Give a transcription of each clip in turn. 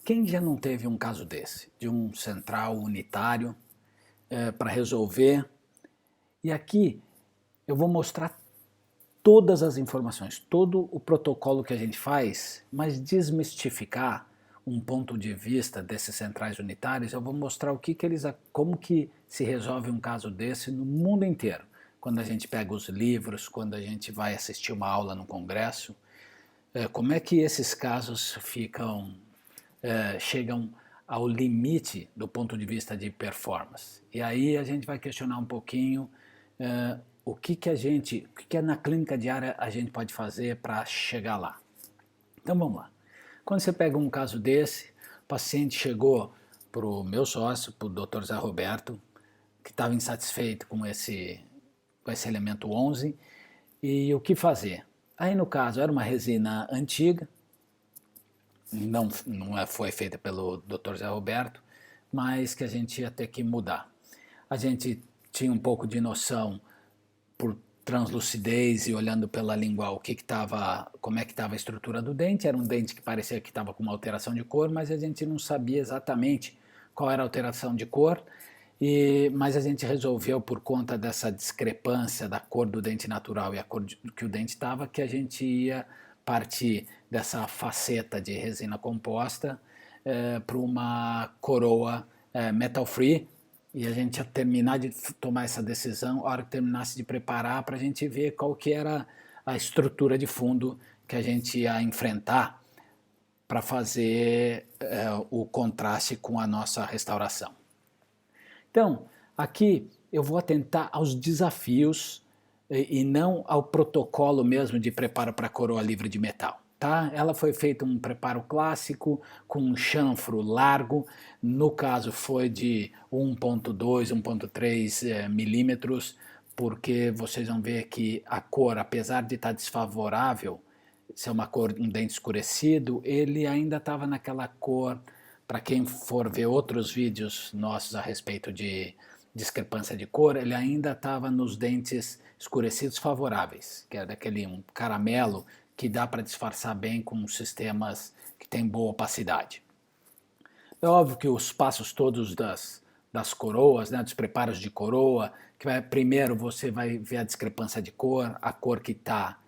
Quem já não teve um caso desse, de um central unitário para resolver? E aqui eu vou mostrar todas as informações, todo o protocolo que a gente faz, mas desmistificar um ponto de vista desses centrais unitários. Eu vou mostrar como que se resolve um caso desse no mundo inteiro. Quando a gente pega os livros, quando a gente vai assistir uma aula no congresso, como é que esses casos chegam ao limite do ponto de vista de performance. E aí a gente vai questionar um pouquinho o que na clínica diária a gente pode fazer para chegar lá. Então vamos lá. Quando você pega um caso desse, o paciente chegou para o meu sócio, para o Dr. Zé Roberto, que estava insatisfeito com esse elemento 11, e o que fazer? Aí no caso era uma resina antiga, não foi feita pelo Dr. Zé Roberto, mas que a gente ia ter que mudar. A gente tinha um pouco de noção por translucidez e olhando pela língua como é que estava a estrutura do dente. Era um dente que parecia que estava com uma alteração de cor, mas a gente não sabia exatamente qual era a alteração de cor. Mas a gente resolveu, por conta dessa discrepância da cor do dente natural e a cor que o dente estava, que a gente ia partir dessa faceta de resina composta para uma coroa metal free, e a gente ia terminar de tomar essa decisão, a hora que terminasse de preparar, para a gente ver qual que era a estrutura de fundo que a gente ia enfrentar para fazer o contraste com a nossa restauração. Então, aqui eu vou atentar aos desafios e não ao protocolo mesmo de preparo para coroa livre de metal. Tá? Ela foi feita um preparo clássico com um chanfro largo, no caso foi de 1.2, 1.3 milímetros, porque vocês vão ver que a cor, apesar de estar desfavorável, ser uma cor, um dente escurecido, ele ainda estava naquela cor. Para quem for ver outros vídeos nossos a respeito de discrepância de cor, ele ainda estava nos dentes escurecidos favoráveis, que é daquele um caramelo que dá para disfarçar bem com sistemas que têm boa opacidade. É óbvio que os passos todos das coroas, né, dos preparos de coroa, primeiro você vai ver a discrepância de cor, a cor que está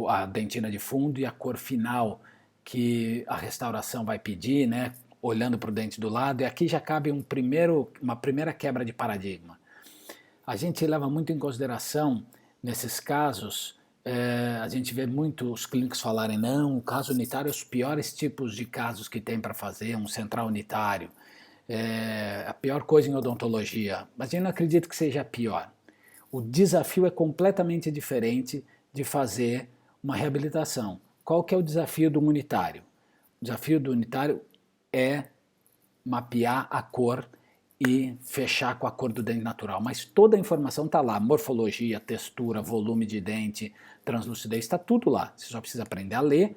a dentina de fundo e a cor final que a restauração vai pedir, né, olhando para o dente do lado, e aqui já cabe uma primeira quebra de paradigma. A gente leva muito em consideração, nesses casos, a gente vê muito os clínicos falarem, não, o caso unitário é os piores tipos de casos que tem para fazer, um central unitário, a pior coisa em odontologia, mas eu não acredito que seja a pior. O desafio é completamente diferente de fazer uma reabilitação. Qual que é o desafio do unitário? O desafio do unitário é mapear a cor e fechar com a cor do dente natural, mas toda a informação está lá, morfologia, textura, volume de dente, translucidez, está tudo lá. Você só precisa aprender a ler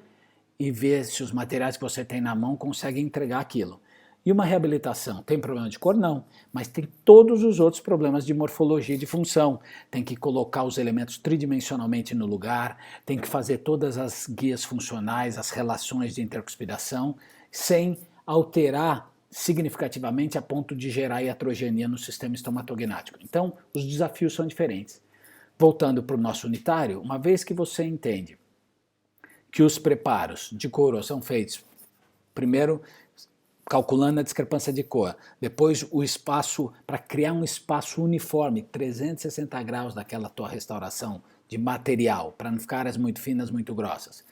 e ver se os materiais que você tem na mão conseguem entregar aquilo. E uma reabilitação, tem problema de cor? Não, mas tem todos os outros problemas de morfologia e de função. Tem que colocar os elementos tridimensionalmente no lugar, tem que fazer todas as guias funcionais, as relações de intercuspidação, sem alterar significativamente a ponto de gerar iatrogenia no sistema estomatognático. Então, os desafios são diferentes. Voltando para o nosso unitário, uma vez que você entende que os preparos de coroa são feitos, primeiro calculando a discrepância de cor, depois o espaço, para criar um espaço uniforme, 360 graus daquela tua restauração de material, para não ficar áreas muito finas, muito grossas.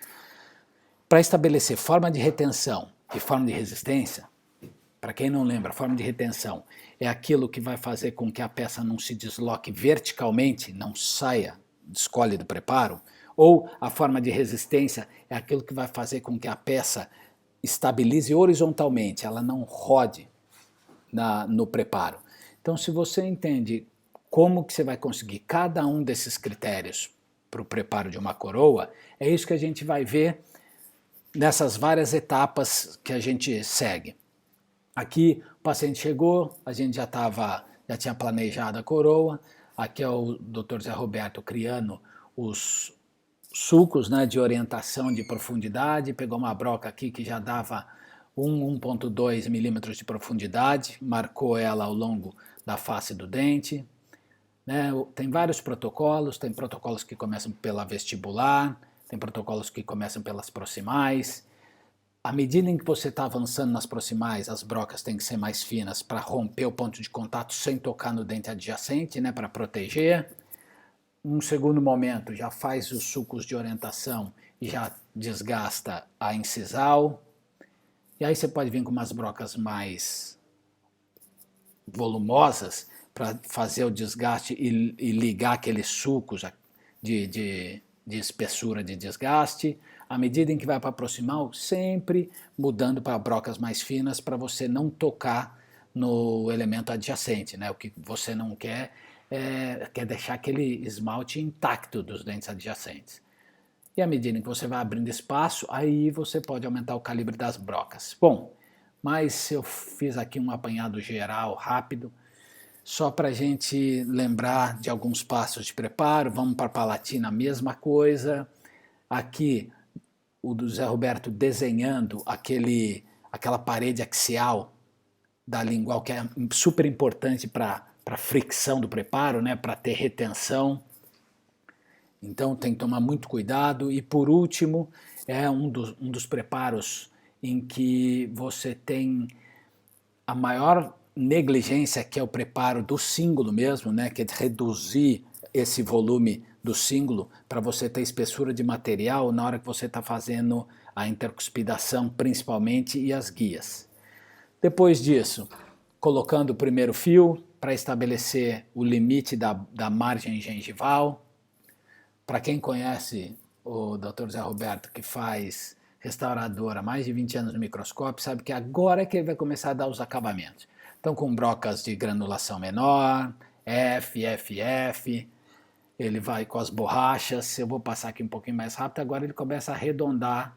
Para estabelecer forma de retenção e forma de resistência, para quem não lembra, a forma de retenção é aquilo que vai fazer com que a peça não se desloque verticalmente, não saia, descolhe do preparo, ou a forma de resistência é aquilo que vai fazer com que a peça estabilize horizontalmente, ela não rode no preparo. Então, se você entende como que você vai conseguir cada um desses critérios para o preparo de uma coroa, é isso que a gente vai ver nessas várias etapas que a gente segue. Aqui o paciente chegou, a gente já tinha planejado a coroa, aqui é o Dr. Zé Roberto criando os sulcos, né, de orientação de profundidade, pegou uma broca aqui que já dava 1,2 milímetros de profundidade, marcou ela ao longo da face do dente. Né? Tem vários protocolos, tem protocolos que começam pela vestibular, tem protocolos que começam pelas proximais. À medida em que você está avançando nas proximais, as brocas têm que ser mais finas para romper o ponto de contato sem tocar no dente adjacente, né, para proteger. Num segundo momento, já faz os sulcos de orientação e já desgasta a incisal. E aí você pode vir com umas brocas mais volumosas para fazer o desgaste e ligar aqueles sulcos de espessura de desgaste. À medida em que vai para proximal, sempre mudando para brocas mais finas para você não tocar no elemento adjacente, né? O que você não quer quer deixar aquele esmalte intacto dos dentes adjacentes. E à medida em que você vai abrindo espaço, aí você pode aumentar o calibre das brocas. Bom, mas eu fiz aqui um apanhado geral rápido, só para a gente lembrar de alguns passos de preparo. Vamos para a palatina, a mesma coisa. Aqui o do Zé Roberto desenhando aquela parede axial da lingual, que é super importante para a fricção do preparo, né, para ter retenção. Então tem que tomar muito cuidado. E por último, é um dos preparos em que você tem a maior negligência, que é o preparo do cíngulo mesmo, né, que é de reduzir esse volume do cíngulo para você ter espessura de material na hora que você está fazendo a intercuspidação principalmente e as guias. Depois disso, colocando o primeiro fio para estabelecer o limite da margem gengival. Para quem conhece o Dr. Zé Roberto, que faz restaurador há mais de 20 anos no microscópio, sabe que agora é que ele vai começar a dar os acabamentos. Então, com brocas de granulação menor, F, ele vai com as borrachas. Eu vou passar aqui um pouquinho mais rápido. Agora ele começa a arredondar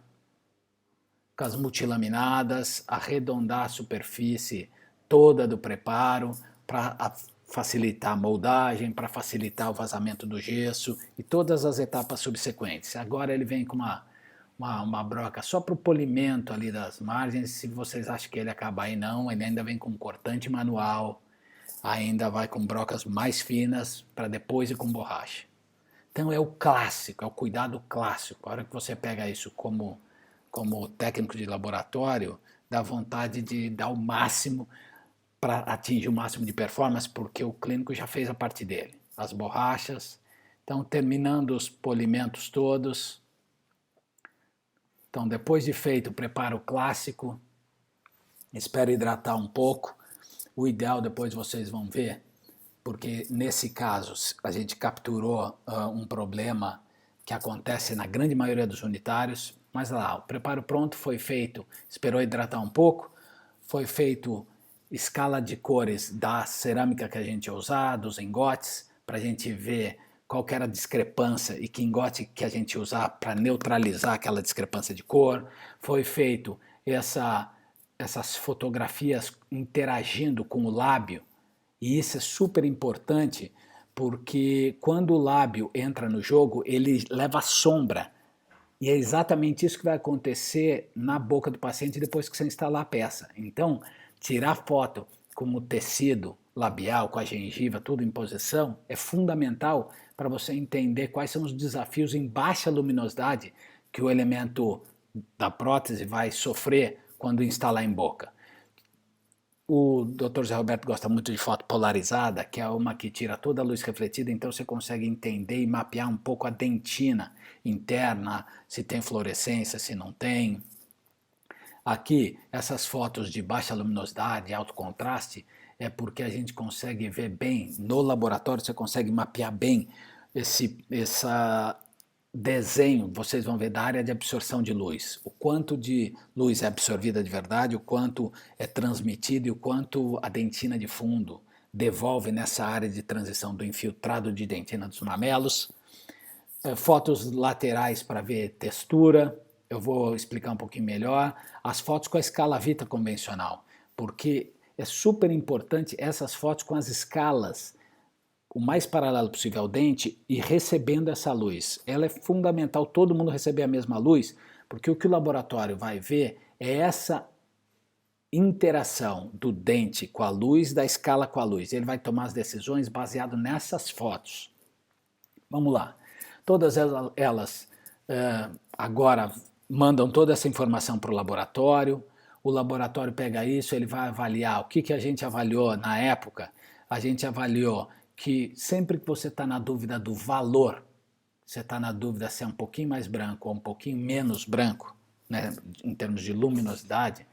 com as multilaminadas, arredondar a superfície toda do preparo para facilitar a moldagem, para facilitar o vazamento do gesso e todas as etapas subsequentes. Agora ele vem com uma broca só para o polimento ali das margens. Se vocês acham que ele acaba aí, não, ele ainda vem com cortante manual, ainda vai com brocas mais finas para depois ir com borracha. Então é o clássico, é o cuidado clássico. A hora que você pega isso como técnico de laboratório, dá vontade de dar o máximo para atingir o máximo de performance, porque o clínico já fez a parte dele. As borrachas, então terminando os polimentos todos. Então depois de feito o preparo clássico, espero hidratar um pouco. O ideal depois vocês vão ver, porque nesse caso a gente capturou um problema que acontece na grande maioria dos unitários. Mas lá, o preparo pronto foi feito, esperou hidratar um pouco, foi feito escala de cores da cerâmica que a gente ia usar, dos engotes, para a gente ver qual que era a discrepância e que engote que a gente ia usar para neutralizar aquela discrepância de cor. Foi feito essas fotografias interagindo com o lábio, e isso é super importante, porque quando o lábio entra no jogo, ele leva sombra. E é exatamente isso que vai acontecer na boca do paciente depois que você instalar a peça. Então, tirar foto com o tecido labial, com a gengiva, tudo em posição, é fundamental para você entender quais são os desafios em baixa luminosidade que o elemento da prótese vai sofrer quando instalar em boca. O Dr. Zé Roberto gosta muito de foto polarizada, que é uma que tira toda a luz refletida, então você consegue entender e mapear um pouco a dentina interna, se tem fluorescência, se não tem. Aqui, essas fotos de baixa luminosidade, alto contraste, é porque a gente consegue ver bem, no laboratório você consegue mapear bem esse desenho, vocês vão ver da área de absorção de luz, o quanto de luz é absorvida de verdade, o quanto é transmitido e o quanto a dentina de fundo devolve nessa área de transição do infiltrado de dentina dos mamelos. Fotos laterais para ver textura, eu vou explicar um pouquinho melhor. As fotos com a escala Vita convencional, porque é super importante essas fotos com as escalas o mais paralelo possível ao dente e recebendo essa luz. Ela é fundamental todo mundo receber a mesma luz, porque o que o laboratório vai ver é essa interação do dente com a luz, da escala com a luz. Ele vai tomar as decisões baseado nessas fotos. Vamos lá. Todas elas agora mandam toda essa informação para o laboratório pega isso, ele vai avaliar. O que a gente avaliou na época? A gente avaliou que sempre que você está na dúvida do valor, você está na dúvida se é um pouquinho mais branco ou um pouquinho menos branco, né, em termos de luminosidade,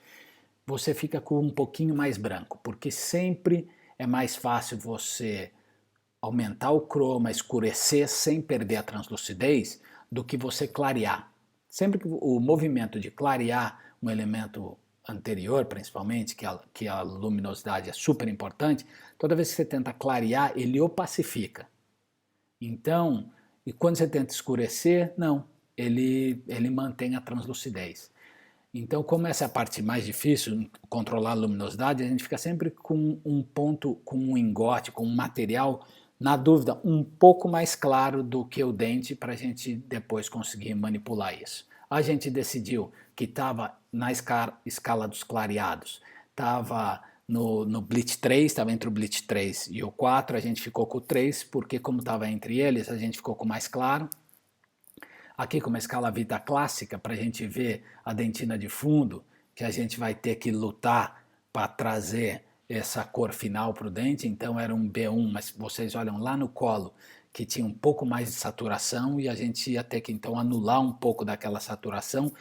você fica com um pouquinho mais branco, porque sempre é mais fácil você aumentar o croma, escurecer sem perder a translucidez, do que você clarear. Sempre que o movimento de clarear um elemento anterior, principalmente, que a luminosidade é super importante, toda vez que você tenta clarear, ele opacifica. Então, e quando você tenta escurecer, não, ele mantém a translucidez. Então, como essa é a parte mais difícil, controlar a luminosidade, a gente fica sempre com um ponto, com um engote, com um material, na dúvida, um pouco mais claro do que o dente para a gente depois conseguir manipular isso. A gente decidiu que estava na escala dos clareados, estava no Blitz 3, estava entre o Blitz 3 e o 4, a gente ficou com o 3, porque como estava entre eles, a gente ficou com o mais claro. Aqui com uma escala Vita clássica, para a gente ver a dentina de fundo, que a gente vai ter que lutar para trazer essa cor final para o dente, então era um B1, mas vocês olham lá no colo, que tinha um pouco mais de saturação e a gente ia ter que então anular um pouco daquela saturação,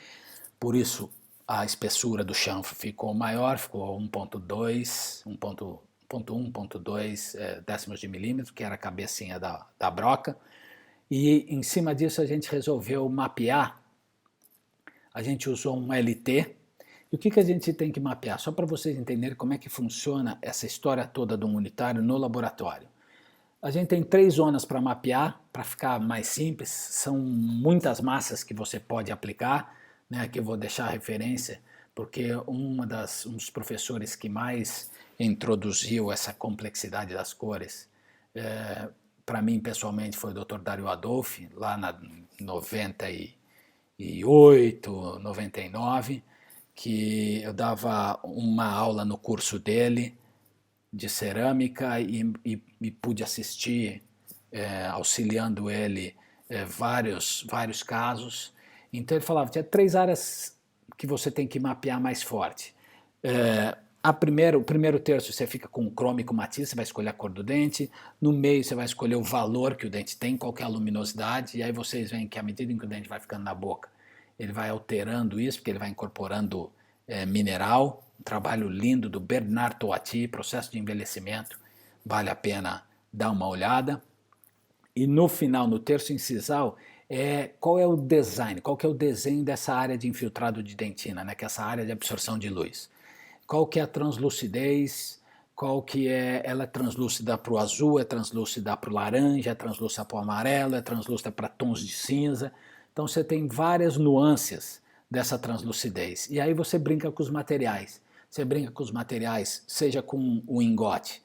por isso a espessura do chanfro ficou maior, ficou 1.2, 1.1, 1.2 décimos de milímetro, que era a cabecinha da broca. E em cima disso a gente resolveu mapear, a gente usou um LT. E o que a gente tem que mapear? Só para vocês entenderem como é que funciona essa história toda do unitário no laboratório. A gente tem 3 zonas para mapear, para ficar mais simples, são muitas massas que você pode aplicar, né? Aqui eu vou deixar a referência, porque um dos professores que mais introduziu essa complexidade das cores, para mim pessoalmente foi o Dr. Dario Adolfi, lá na 98, 99, que eu dava uma aula no curso dele de cerâmica e pude assistir, auxiliando ele, vários casos. Então ele falava, tinha 3 áreas que você tem que mapear mais forte. O primeiro terço você fica com o chroma e com matiz, você vai escolher a cor do dente. No meio você vai escolher o valor que o dente tem, qual que é a luminosidade. E aí vocês veem que à medida em que o dente vai ficando na boca, ele vai alterando isso, porque ele vai incorporando mineral. Um trabalho lindo do Bernard Toati, processo de envelhecimento. Vale a pena dar uma olhada. E no final, no terço incisal, qual é o design, qual que é o desenho dessa área de infiltrado de dentina, né, que é essa área de absorção de luz. Qual que é a translucidez, ela é translúcida para o azul, é translúcida para o laranja, é translúcida para o amarelo, é translúcida para tons de cinza. Então você tem várias nuances dessa translucidez. E aí você brinca com os materiais. Você brinca com os materiais, seja com o engote,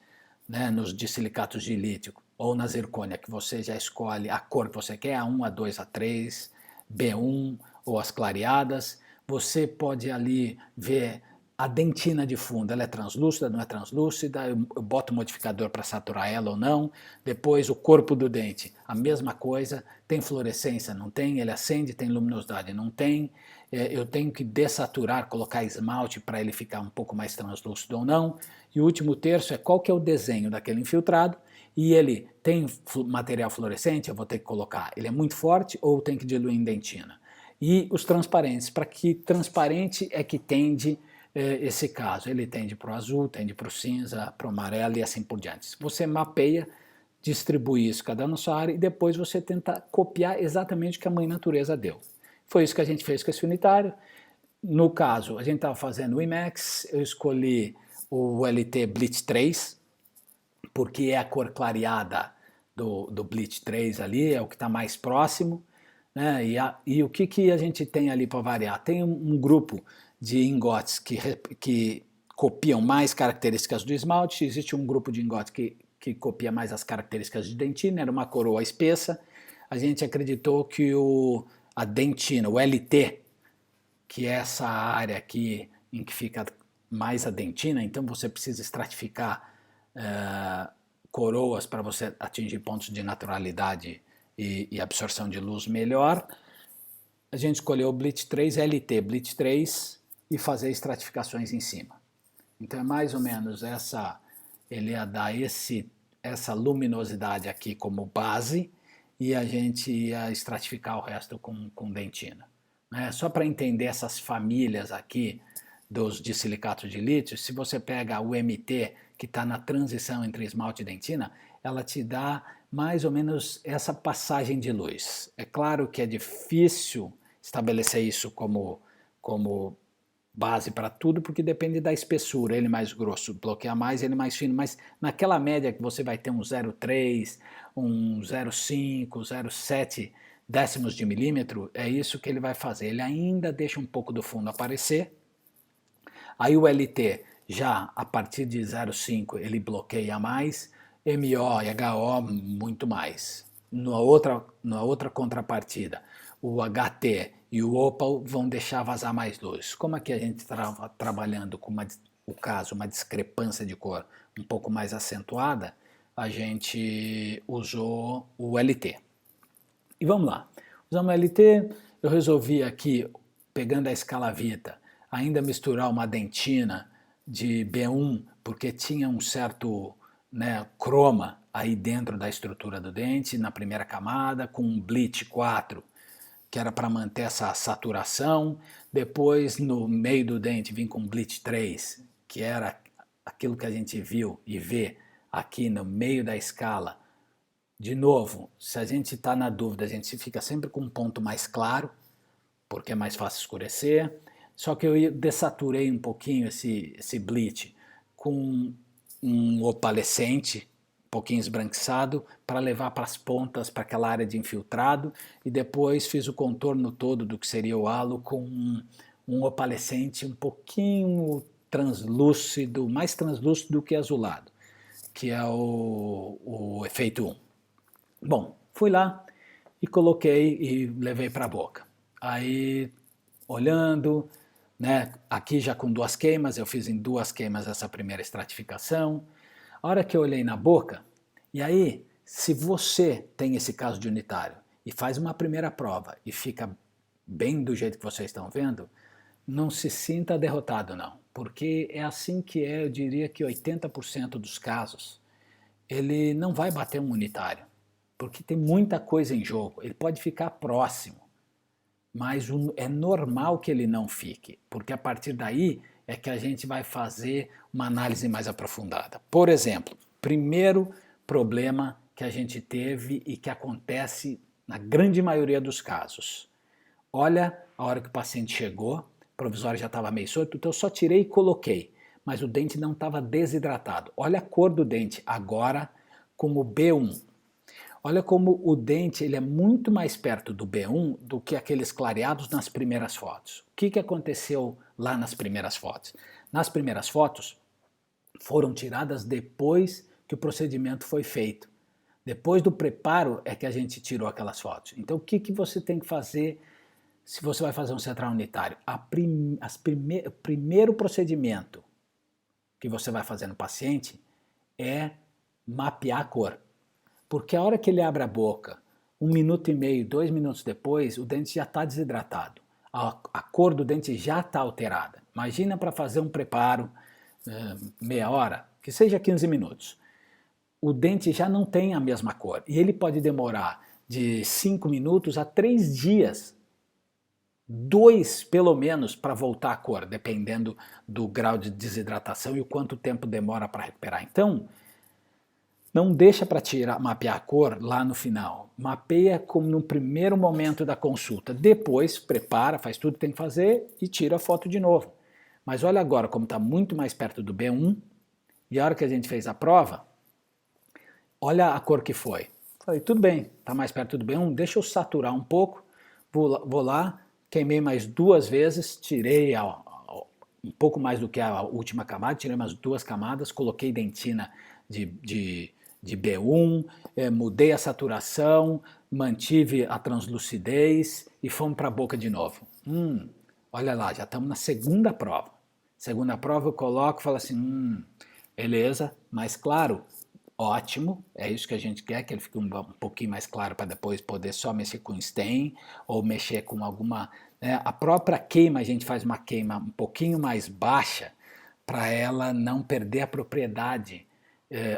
né, nos disilicatos de lítio, ou na zircônia, que você já escolhe a cor que você quer, A1, A2, A3, B1 ou as clareadas. Você pode ali ver a dentina de fundo, ela é translúcida, não é translúcida, eu boto o modificador para saturar ela ou não. Depois o corpo do dente, a mesma coisa, tem fluorescência, não tem, ele acende, tem luminosidade, não tem. Eu tenho que dessaturar, colocar esmalte para ele ficar um pouco mais translúcido ou não. E o último terço é qual que é o desenho daquele infiltrado, e ele tem material fluorescente, eu vou ter que colocar, ele é muito forte ou tem que diluir em dentina. E os transparentes, para que transparente é que tende esse caso, ele tende para o azul, tende para o cinza, para o amarelo e assim por diante. Você mapeia, distribui isso cada um na sua área e depois você tenta copiar exatamente o que a mãe natureza deu. Foi isso que a gente fez com esse unitário. No caso, a gente estava fazendo o IMAX, eu escolhi o LT Blitz 3, porque é a cor clareada do Blitz 3 ali, é o que está mais próximo, né? E o que a gente tem ali para variar? Tem um grupo de engotes que copiam mais características do esmalte, existe um grupo de engotes que copia mais as características de dentina, era uma coroa espessa. A gente acreditou que a dentina, o LT, que é essa área aqui em que fica mais a dentina, então você precisa estratificar coroas para você atingir pontos de naturalidade e absorção de luz melhor. A gente escolheu o Blitz 3, LT Blitz 3 e fazer estratificações em cima. Então é mais ou menos ele ia dar essa luminosidade aqui como base e a gente ia estratificar o resto com dentina. Só para entender essas famílias aqui de silicatos de lítio, se você pega o MT, que está na transição entre esmalte e dentina, ela te dá mais ou menos essa passagem de luz. É claro que é difícil estabelecer isso como base para tudo, porque depende da espessura, ele mais grosso bloqueia mais, ele mais fino, mas naquela média que você vai ter um 0,3, um 0,5, 0,7 décimos de milímetro, é isso que ele vai fazer. Ele ainda deixa um pouco do fundo aparecer. Aí o LT, já a partir de 0,5, ele bloqueia mais, MO e HO muito mais. Na outra contrapartida, o HT e o Opal vão deixar vazar mais luz. Como aqui a gente estava trabalhando com uma discrepância de cor um pouco mais acentuada, a gente usou o LT. E vamos lá. Usando o LT, eu resolvi aqui, pegando a escala Vita, ainda misturar uma dentina de B1, porque tinha um certo croma aí dentro da estrutura do dente, na primeira camada, com um Blitz 4, que era para manter essa saturação. Depois, no meio do dente, vim com Blitz 3, que era aquilo que a gente viu e vê aqui no meio da escala. De novo, se a gente está na dúvida, a gente fica sempre com um ponto mais claro, porque é mais fácil escurecer. Só que eu dessaturei um pouquinho esse Blitz com um opalescente, um pouquinho esbranquiçado, para levar para as pontas, para aquela área de infiltrado, e depois fiz o contorno todo do que seria o halo com um opalescente um pouquinho translúcido, mais translúcido do que azulado, que é o efeito 1. Bom, fui lá e coloquei e levei para a boca. Aí, olhando, aqui já com 2 queimas, eu fiz em 2 queimas essa primeira estratificação. A hora que eu olhei na boca, e aí, se você tem esse caso de unitário e faz uma primeira prova e fica bem do jeito que vocês estão vendo, não se sinta derrotado não, porque é assim que eu diria que 80% dos casos, ele não vai bater um unitário, porque tem muita coisa em jogo, ele pode ficar próximo, mas é normal que ele não fique, porque a partir daí é que a gente vai fazer uma análise mais aprofundada. Por exemplo, primeiro problema que a gente teve e que acontece na grande maioria dos casos. Olha, a hora que o paciente chegou, o provisório já estava meio solto, então eu só tirei e coloquei, mas o dente não estava desidratado. Olha a cor do dente agora com o B1. Olha como o dente ele é muito mais perto do B1 do que aqueles clareados nas primeiras fotos. O que aconteceu lá nas primeiras fotos? Nas primeiras fotos foram tiradas depois que o procedimento foi feito. Depois do preparo é que a gente tirou aquelas fotos. Então o que você tem que fazer se você vai fazer um central unitário? O primeiro procedimento que você vai fazer no paciente é mapear a cor. Porque a hora que ele abre a boca, 1 minuto e meio, 2 minutos depois, o dente já está desidratado. A cor do dente já está alterada. Imagina para fazer um preparo, meia hora, que seja 15 minutos. O dente já não tem a mesma cor. E ele pode demorar de 5 minutos a 3 dias. 2 pelo menos para voltar à cor, dependendo do grau de desidratação e o quanto tempo demora para recuperar. Então, não deixa para mapear a cor lá no final. Mapeia como no primeiro momento da consulta. Depois, prepara, faz tudo que tem que fazer e tira a foto de novo. Mas olha agora como está muito mais perto do B1. E a hora que a gente fez a prova, olha a cor que foi. Falei, tudo bem, está mais perto do B1, deixa eu saturar um pouco. Vou lá, queimei mais 2 vezes, tirei um pouco mais do que a última camada, tirei umas 2 camadas, coloquei dentina de B1, mudei a saturação, mantive a translucidez e fomos para a boca de novo. Olha lá, já estamos na segunda prova. Segunda prova eu coloco e falo assim, beleza, mais claro, ótimo, é isso que a gente quer, que ele fique um pouquinho mais claro para depois poder só mexer com stain ou mexer com alguma... Né, a própria queima, a gente faz uma queima um pouquinho mais baixa para ela não perder a propriedade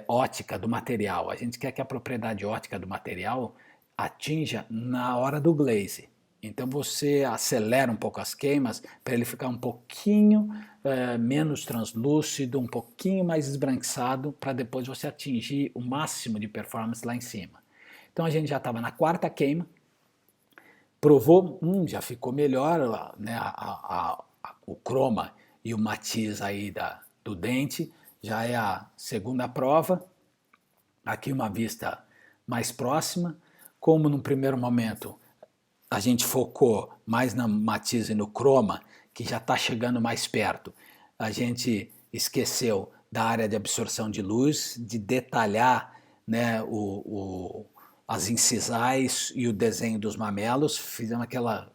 ótica do material. A gente quer que a propriedade ótica do material atinja na hora do glaze. Então você acelera um pouco as queimas para ele ficar um pouquinho menos translúcido, um pouquinho mais esbranquiçado, para depois você atingir o máximo de performance lá em cima. Então a gente já estava na quarta queima, provou, já ficou melhor, né, o croma e o matiz aí do dente, já é a segunda prova. Aqui uma vista mais próxima, como no primeiro momento a gente focou mais na matiz e no croma, que já está chegando mais perto, a gente esqueceu da área de absorção de luz, de detalhar, né, as incisais e o desenho dos mamelos, fizemos aquela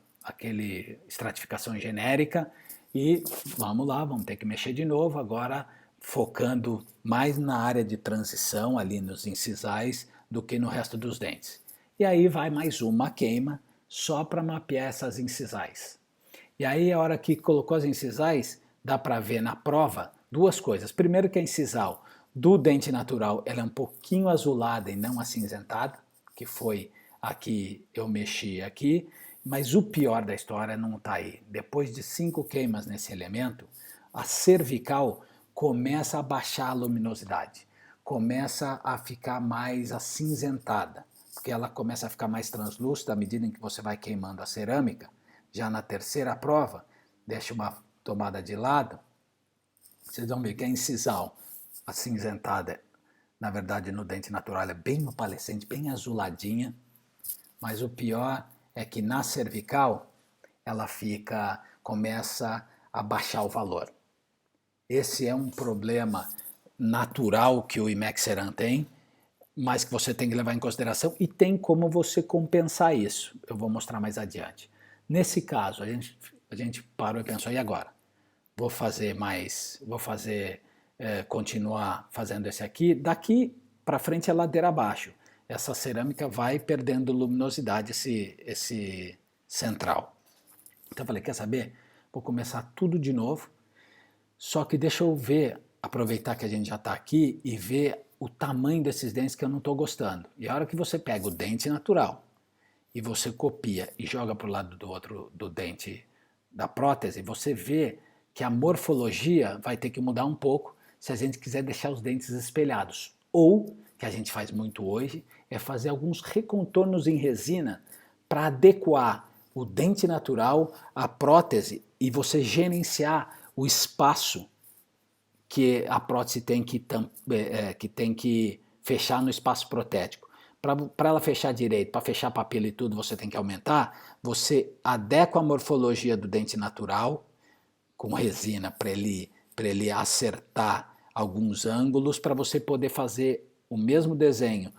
estratificação genérica e vamos lá, vamos ter que mexer de novo, agora focando mais na área de transição, ali nos incisais, do que no resto dos dentes. E aí vai mais uma queima, só para mapear essas incisais. E aí a hora que colocou as incisais, dá para ver na prova duas coisas. Primeiro que a incisal do dente natural ela é um pouquinho azulada e não acinzentada, que foi a que eu mexi aqui, mas o pior da história não está aí. Depois de 5 queimas nesse elemento, a cervical começa a baixar a luminosidade, começa a ficar mais acinzentada, porque ela começa a ficar mais translúcida à medida em que você vai queimando a cerâmica. Já na terceira prova, deixa uma tomada de lado, vocês vão ver que a incisal acinzentada, na verdade no dente natural, ela é bem opalescente, bem azuladinha, mas o pior é que na cervical ela começa a baixar o valor. Esse é um problema natural que o IMEC Ceram tem, mas que você tem que levar em consideração e tem como você compensar isso. Eu vou mostrar mais adiante. Nesse caso, a gente parou e pensou, e agora? Continuar fazendo esse aqui. Daqui para frente é ladeira abaixo. Essa cerâmica vai perdendo luminosidade, esse central. Então eu falei, quer saber? Vou começar tudo de novo, só que deixa eu ver, aproveitar que a gente já está aqui e ver o tamanho desses dentes que eu não estou gostando. E a hora que você pega o dente natural e você copia e joga para o lado do outro do dente da prótese, você vê que a morfologia vai ter que mudar um pouco se a gente quiser deixar os dentes espelhados. Ou, que a gente faz muito hoje, é fazer alguns recontornos em resina para adequar o dente natural à prótese e você gerenciar o espaço que a prótese tem que fechar no espaço protético. Para ela fechar direito, para fechar papila e tudo, você tem que aumentar, você adequa a morfologia do dente natural com resina para ele acertar alguns ângulos para você poder fazer o mesmo desenho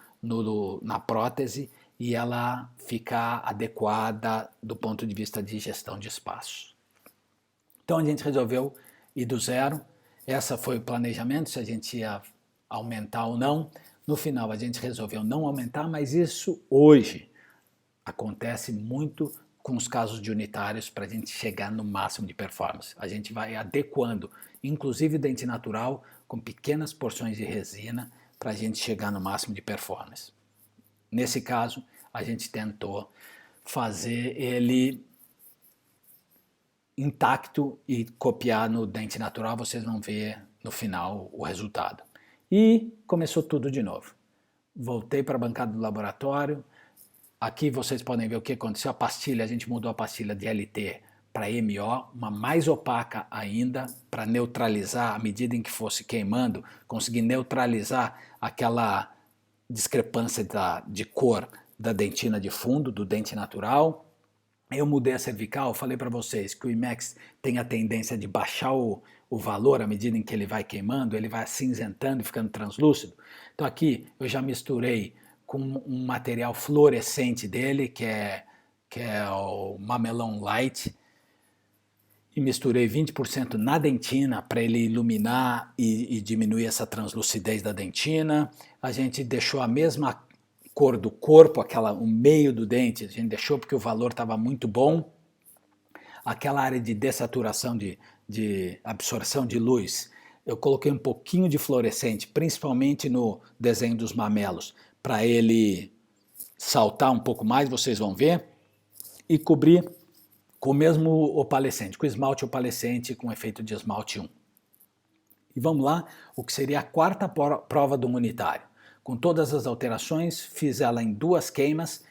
na prótese e ela ficar adequada do ponto de vista de gestão de espaço. Então a gente resolveu ir do zero, essa foi o planejamento, se a gente ia aumentar ou não. No final a gente resolveu não aumentar, mas isso hoje acontece muito com os casos de unitários para a gente chegar no máximo de performance. A gente vai adequando, inclusive o dente natural, com pequenas porções de resina para a gente chegar no máximo de performance. Nesse caso, a gente tentou fazer ele intacto e copiar no dente natural, vocês vão ver no final o resultado. E começou tudo de novo. Voltei para a bancada do laboratório. Aqui vocês podem ver o que aconteceu. A pastilha, a gente mudou a pastilha de LT para MO, uma mais opaca ainda, para neutralizar, à medida em que fosse queimando, conseguir neutralizar aquela discrepância de cor da dentina de fundo, do dente natural. Eu mudei a cervical, falei para vocês que o IMEX tem a tendência de baixar o valor à medida em que ele vai queimando, ele vai acinzentando e ficando translúcido. Então aqui eu já misturei com um material fluorescente dele, que é o Mamelon Light, e misturei 20% na dentina para ele iluminar e diminuir essa translucidez da dentina. A gente deixou a mesma cor do corpo, o meio do dente, a gente deixou porque o valor estava muito bom. Aquela área de dessaturação, de absorção de luz, eu coloquei um pouquinho de fluorescente, principalmente no desenho dos mamelos, para ele saltar um pouco mais, vocês vão ver, e cobrir com o mesmo opalescente, com esmalte opalescente com efeito de esmalte 1. E vamos lá, o que seria a quarta prova do unitário. Com todas as alterações, fiz ela em 2 queimas,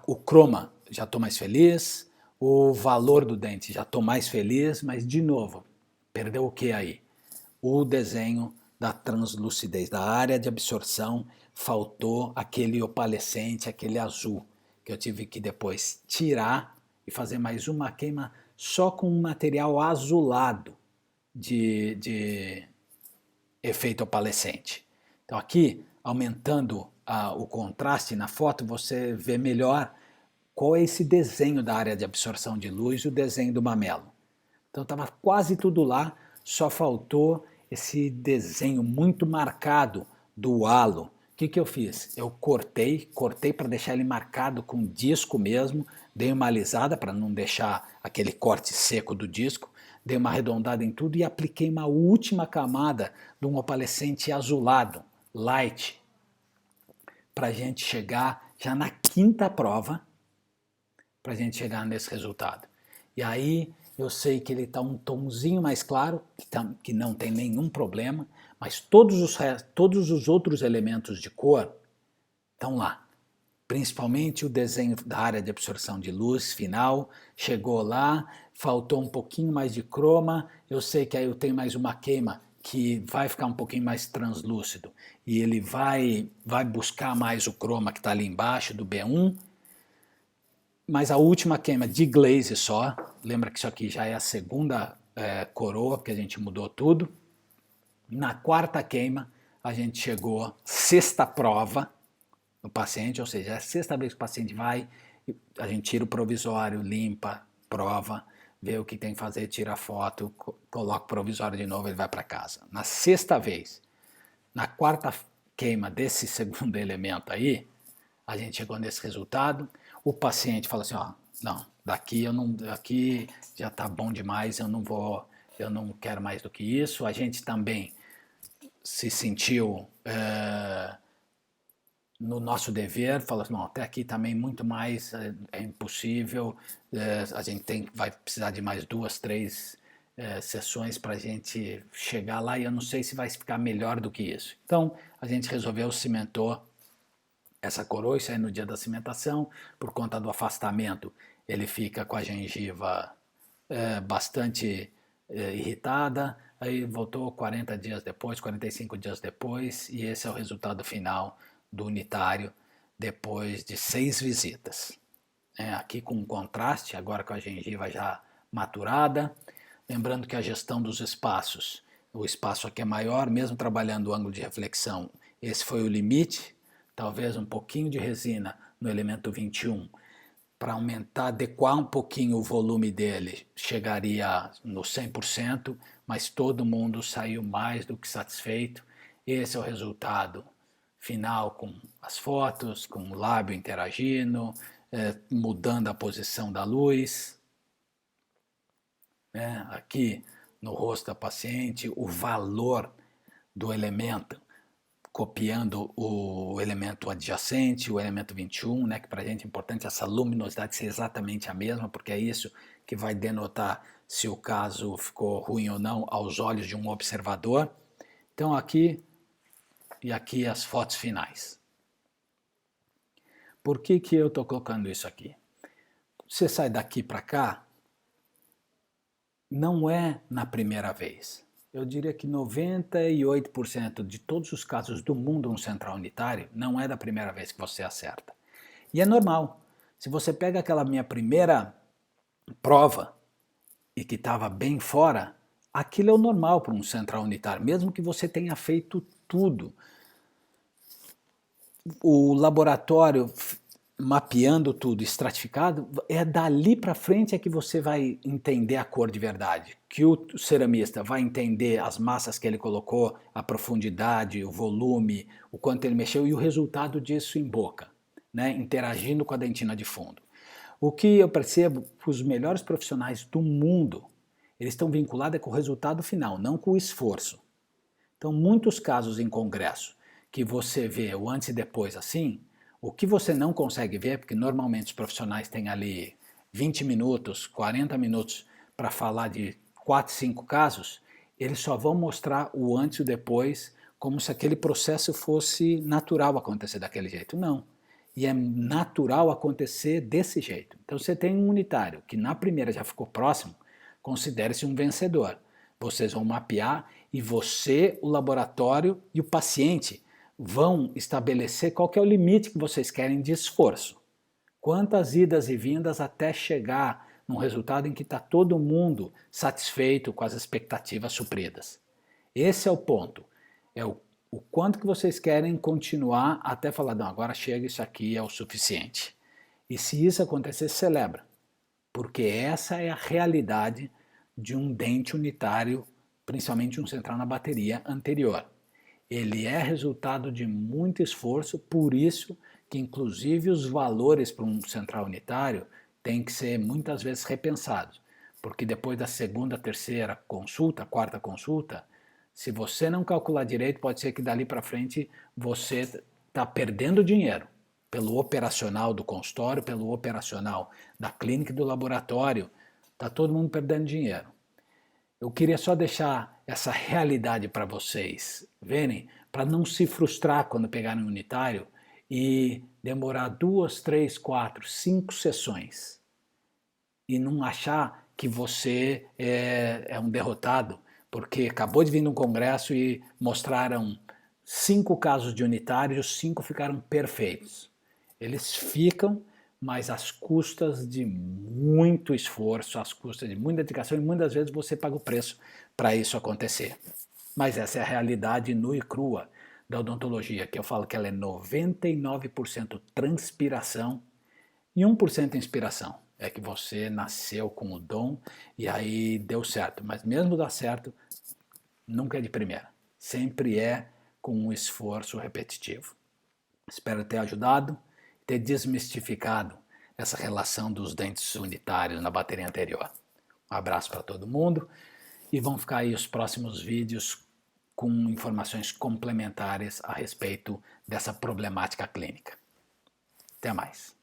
o croma já estou mais feliz, o valor do dente já estou mais feliz, mas de novo, perdeu o que aí? O desenho da translucidez, da área de absorção, faltou aquele opalescente, aquele azul, que eu tive que depois tirar e fazer mais uma queima só com um material azulado de efeito opalescente. Então aqui, aumentando o contraste na foto, você vê melhor qual é esse desenho da área de absorção de luz e o desenho do mamelo. Então estava quase tudo lá, só faltou esse desenho muito marcado do halo. O que eu fiz? Eu cortei para deixar ele marcado com disco mesmo, dei uma alisada para não deixar aquele corte seco do disco, dei uma arredondada em tudo e apliquei uma última camada de um opalescente azulado, light, para a gente chegar já na 5ª prova, para a gente chegar nesse resultado. E aí eu sei que ele está um tomzinho mais claro, que não tem nenhum problema, mas todos os outros elementos de cor estão lá. Principalmente o desenho da área de absorção de luz final, chegou lá, faltou um pouquinho mais de croma, eu sei que aí eu tenho mais uma queima que vai ficar um pouquinho mais translúcido, e ele vai buscar mais o croma que está ali embaixo do B1, mas a última queima de glaze só, lembra que isso aqui já é a 2ª coroa, porque a gente mudou tudo. Na 4ª queima, a gente chegou, 6ª prova no paciente, ou seja, é a 6ª vez que o paciente vai, a gente tira o provisório, limpa, prova, vê o que tem que fazer, tira a foto, coloca o provisório de novo, ele vai para casa. Na 6ª vez, na 4ª queima desse segundo elemento aí, a gente chegou nesse resultado. O paciente fala assim, ó, não, daqui já está bom demais, eu não quero mais do que isso. A gente também se sentiu no nosso dever, falou assim, não, até aqui também muito mais é impossível, a gente vai precisar de mais 2, 3 sessões para a gente chegar lá e eu não sei se vai ficar melhor do que isso. Então a gente resolveu, cimentou essa coroa, isso aí no dia da cimentação, por conta do afastamento, ele fica com a gengiva bastante irritada, aí voltou 40 dias depois, 45 dias depois, e esse é o resultado final do unitário, depois de 6 visitas. Aqui com um contraste, agora com a gengiva já maturada, lembrando que a gestão dos espaços, o espaço aqui é maior, mesmo trabalhando o ângulo de reflexão, esse foi o limite, talvez um pouquinho de resina no elemento 21, para aumentar, adequar um pouquinho o volume dele, chegaria no 100%, mas todo mundo saiu mais do que satisfeito. Esse é o resultado final, com as fotos, com o lábio interagindo, mudando a posição da luz. Aqui no rosto da paciente, o valor do elemento, copiando o elemento adjacente, o elemento 21, que para a gente é importante essa luminosidade ser exatamente a mesma, porque é isso que vai denotar se o caso ficou ruim ou não aos olhos de um observador. Então aqui e aqui as fotos finais. Por que eu estou colocando isso aqui? Você sai daqui para cá, não é na primeira vez. Eu diria que 98% de todos os casos do mundo no central unitário não é da primeira vez que você acerta. E é normal. Se você pega aquela minha primeira prova e que estava bem fora, aquilo é o normal para um central unitário, mesmo que você tenha feito tudo. O laboratório mapeando tudo, estratificado, é dali para frente é que você vai entender a cor de verdade, que o ceramista vai entender as massas que ele colocou, a profundidade, o volume, o quanto ele mexeu e o resultado disso em boca, né, interagindo com a dentina de fundo. O que eu percebo que os melhores profissionais do mundo, eles estão vinculados com o resultado final, não com o esforço. Então, muitos casos em congresso que você vê o antes e depois assim, o que você não consegue ver, porque normalmente os profissionais têm ali 20 minutos, 40 minutos para falar de 4, 5 casos, eles só vão mostrar o antes e o depois como se aquele processo fosse natural acontecer daquele jeito. Não. E é natural acontecer desse jeito. Então você tem um unitário que na primeira já ficou próximo, considere-se um vencedor. Vocês vão mapear e você, o laboratório e o paciente vão estabelecer qual que é o limite que vocês querem de esforço. Quantas idas e vindas até chegar num resultado em que está todo mundo satisfeito com as expectativas supridas. Esse é o ponto. É o quanto que vocês querem continuar até falar, não, agora chega, isso aqui é o suficiente. E se isso acontecer, celebra. Porque essa é a realidade de um dente unitário, principalmente um central na bateria anterior. Ele é resultado de muito esforço, por isso que inclusive os valores para um central unitário têm que ser muitas vezes repensados. Porque depois da segunda, terceira consulta, quarta consulta, se você não calcular direito, pode ser que dali para frente você está perdendo dinheiro pelo operacional do consultório, pelo operacional da clínica e do laboratório. Está todo mundo perdendo dinheiro. Eu queria só deixar essa realidade para vocês verem, para não se frustrar quando pegarem um unitário e demorar 2, 3, 4, 5 sessões e não achar que você é um derrotado, porque acabou de vir num congresso e mostraram 5 casos de unitário e os 5 ficaram perfeitos. Eles ficam, mas às custas de muito esforço, às custas de muita dedicação, e muitas vezes você paga o preço para isso acontecer. Mas essa é a realidade nua e crua da odontologia, que eu falo que ela é 99% transpiração e 1% inspiração. É que você nasceu com o dom e aí deu certo. Mas mesmo dar certo, nunca é de primeira. Sempre é com um esforço repetitivo. Espero ter ajudado, ter desmistificado essa relação dos dentes unitários na bateria anterior. Um abraço para todo mundo e vão ficar aí os próximos vídeos com informações complementares a respeito dessa problemática clínica. Até mais.